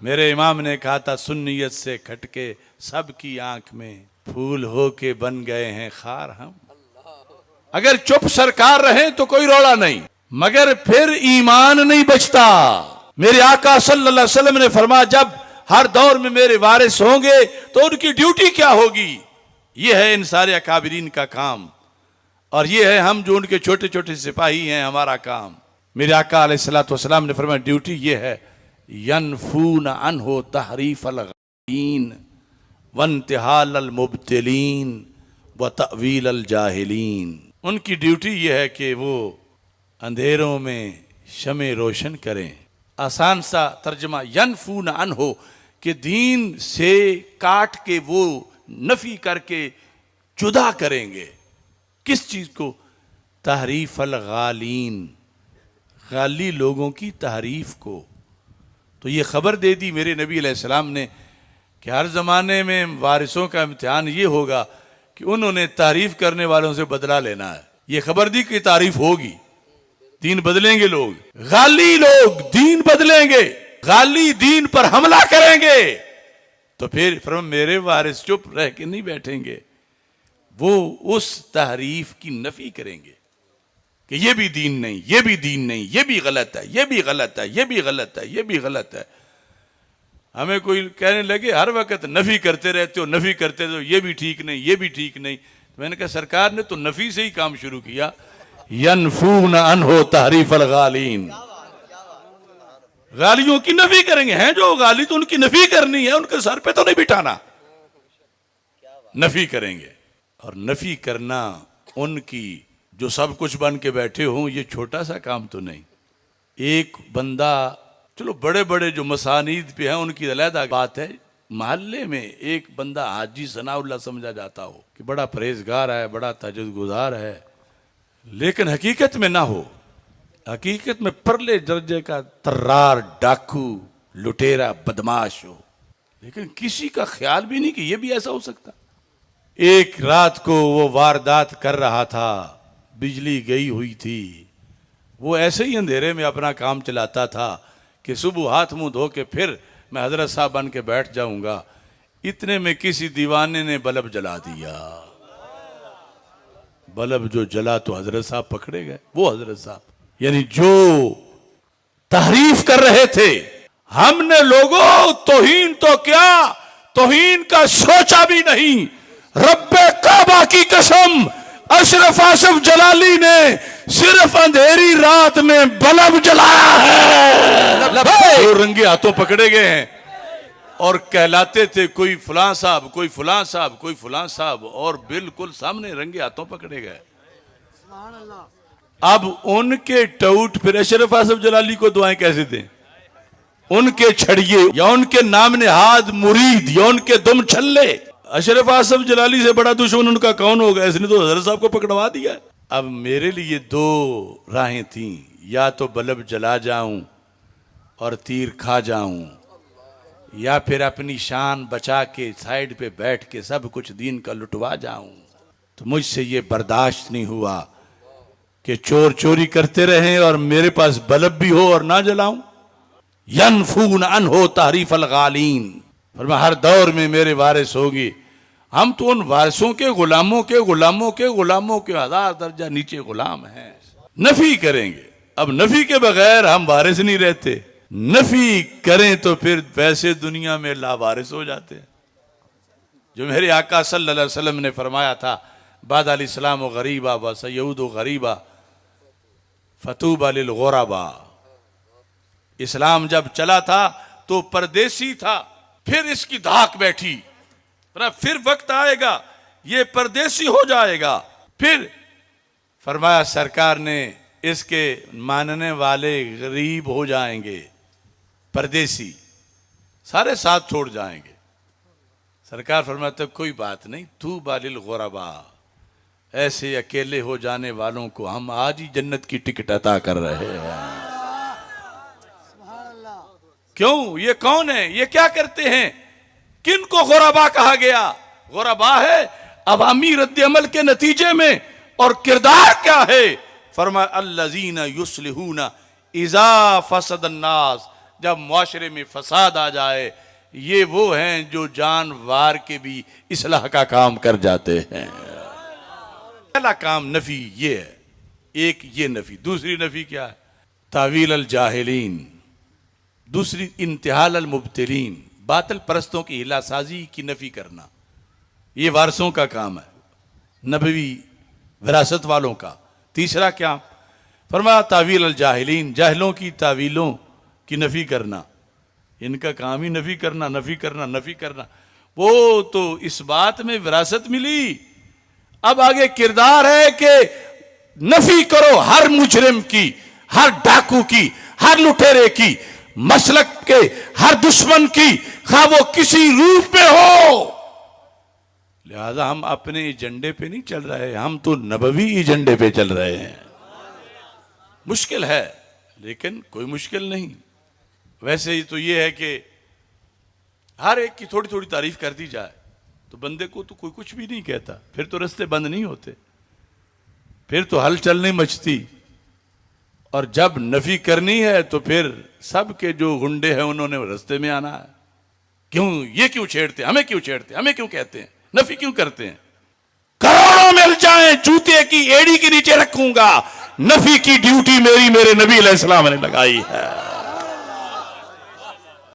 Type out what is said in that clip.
मेरे इमाम ने कहा था, सुन्नियत से खटके सबकी आंख में, फूल हो के बन गए हैं खार हम। अगर चुप सरकार रहे तो कोई रोड़ा नहीं, मगर फिर ईमान नहीं बचता। मेरे आका सल्लल्लाहु अलैहि वसल्लम ने फरमाया, जब हर दौर में मेरे वारिस होंगे तो उनकी ड्यूटी क्या होगी। ये है इन सारे अकाबिरीन का काम, और ये है हम जो उनके छोटे छोटे सिपाही हैं, हमारा काम। मेरे आका अलैहिस्सलातु वस्सलाम ने फरमाया, ड्यूटी ये है, यनफून अनहु तहरीफ अल-गालीन वंतिहाल अल-मुब्तिलीन व तअवील अल-जाहिलीन। उनकी ड्यूटी ये है कि वो अंधेरों में शमे रोशन करें। आसान सा तर्जमा यनफून अनहु, कि दीन से काट के वो नफी करके जुदा करेंगे। किस चीज को? तहरीफ अल-गालीन, गाली लोगों की तहरीफ को। तो ये खबर दे दी मेरे नबी अलैहिस्सलाम ने कि हर ज़माने में वारिसों का इम्तिहान ये होगा कि उन्होंने तारीफ करने वालों से बदला लेना है। ये खबर दी कि तारीफ होगी, दीन बदलेंगे लोग, गाली लोग दीन बदलेंगे, गाली दीन पर हमला करेंगे। तो फिर मेरे वारिस चुप रह के नहीं बैठेंगे, वो उस तारीफ की नफी करेंगे कि ये भी दीन नहीं, ये भी दीन नहीं, ये भी गलत है, ये भी गलत है, ये भी गलत है, ये भी गलत है। हमें कोई कहने लगे हर वक्त नफी करते रहते हो, नफी करते हो, ये भी ठीक नहीं, ये भी ठीक नहीं। तो मैंने कहा सरकार ने तो नफी से ही काम शुरू किया। यनफून अनहु तहरीफ अल-गालीन, गालियों की नफी करेंगे। हैं जो गाली, तो उनकी नफी करनी है, उनके सर पे तो नहीं बिठाना, नफी करेंगे। और नफी करना उनकी, जो सब कुछ बन के बैठे हों, ये छोटा सा काम तो नहीं। एक बंदा, चलो बड़े बड़े जो मसानीद पे हैं उनकी अलग बात है, मोहल्ले में एक बंदा हाजी सनाउल्लाह समझा जाता हो कि बड़ा परहेजगार है, बड़ा तहज्जुद गुजार है, लेकिन हकीकत में ना हो, हकीकत में परले दर्जे का तर्रार, डाकू, लुटेरा, बदमाश हो, लेकिन किसी का ख्याल भी नहीं कि ये भी ऐसा हो सकता। एक रात को वो वारदात कर रहा था, बिजली गई हुई थी, वो ऐसे ही अंधेरे में अपना काम चलाता था कि सुबह हाथ मुंह धो के फिर मैं हजरत साहब बन के बैठ जाऊंगा। इतने में किसी दीवाने ने बल्ब जला दिया। बल्ब जो जला तो हजरत साहब पकड़े गए। वो हजरत साहब यानी जो तहरीफ कर रहे थे, हमने लोगों तौहीन तो क्या, तौहीन का सोचा भी नहीं। रब्बे काबा की कसम, अशरफ आसफ जलाली ने सिर्फ अंधेरी रात में बल्ब जलाया है। वो रंगे हाथों पकड़े गए हैं और कहलाते थे कोई फलां साहब, कोई फलां साहब, कोई फलां साहब, और बिल्कुल सामने रंगे हाथों पकड़े गए। अब उनके टूट फिर अशरफ आसफ जलाली को दुआएं कैसे दें? उनके छड़िए या उनके नाम नेहाद मुरीद या उनके दुम छल्ले, अशरफ आसफ जलाली से बड़ा दुश्मन उनका कौन होगा? इसने तो हजरत साहब को पकड़वा दिया। अब मेरे लिए दो राहें थी, या तो बल्ब जला जाऊं और तीर खा जाऊं, या फिर अपनी शान बचा के साइड पे बैठ के सब कुछ दीन का लुटवा जाऊं। तो मुझसे ये बर्दाश्त नहीं हुआ कि चोर चोरी करते रहें और मेरे पास बल्ब भी हो और ना जलाऊं। यनफून अनहु तहरीफ अल-गालीन, फरमाया हर दौर में मेरे वारिस होगी। हम तो उन वारिसों के गुलामों के गुलामों के गुलामों के 1000 दर्जा नीचे गुलाम हैं। नफी करेंगे। अब नफी के बगैर हम वारिस नहीं रहते, नफी करें तो फिर वैसे दुनिया में लावारिस हो जाते हैं। जो मेरे आका सल्लल्लाहु अलैहि वसल्लम ने फरमाया था, बाद अल इस्लाम गरीबा व सयऊद गरीबा फतूबा लिल गुरबा। इस्लाम जब चला था तो परदेसी था, फिर इसकी धाक बैठी, फिर वक्त आएगा ये परदेसी हो जाएगा। फिर फरमाया सरकार ने, इसके मानने वाले गरीब हो जाएंगे, परदेसी सारे साथ छोड़ जाएंगे। सरकार फरमाता कोई बात नहीं, तू बालिल गुरबा, ऐसे अकेले हो जाने वालों को हम आज ही जन्नत की टिकट अता कर रहे हैं। क्यों? ये कौन है? ये क्या करते हैं? किनको गुरबा कहा गया? गुरबा है अवामी रद्द-ए-अमल के नतीजे में। और किरदार क्या है? फरमाया अल्लज़ीना युस्लिहूना इज़ा फसद अन्नास, जब मुआशरे में फसाद आ जाए, ये वो हैं जो जान वार के भी इस्लाह का काम कर जाते हैं। पहला काम नफी ये है, एक ये नफी। दूसरी नफी क्या है? तावील अल जाहिलीन। दूसरी इंतिहाल अल मुब्तिलीन, बातिल परस्तों की हिलासाजी की नफी करना। ये वारसों का काम है, नबवी विरासत वालों का। तीसरा क्या फरमाया? तावील अल जाहिलीन, जाहिलों की तावीलों की नफी करना। इनका काम ही नफी करना, नफी करना, नफी करना। वो तो इस बात में विरासत मिली, अब आगे किरदार है कि नफी करो हर मुजरिम की, हर डाकू की, हर लुटेरे की, मसलक के हर दुश्मन की, खा वो किसी रूप में हो। लिहाजा हम अपने एजेंडे पे नहीं चल रहे, हम तो नबवी एजेंडे पे चल रहे हैं। मुश्किल है लेकिन कोई मुश्किल नहीं। वैसे ही तो ये है कि हर एक की थोड़ी थोड़ी तारीफ कर दी जाए तो बंदे को तो कोई कुछ भी नहीं कहता, फिर तो रास्ते बंद नहीं होते, फिर तो हलचल नहीं मचती। और जब नफी करनी है तो फिर सब के जो गुंडे हैं उन्होंने रास्ते में आना है। क्यों ये क्यों छेड़ते, हमें क्यों छेड़ते, हमें क्यों कहते हैं, नफी क्यों करते हैं? करोड़ों मिल जाएं जूते की एड़ी के नीचे रखूंगा, नफी की ड्यूटी मेरी मेरे नबी अलैहिस्सलाम ने लगाई है।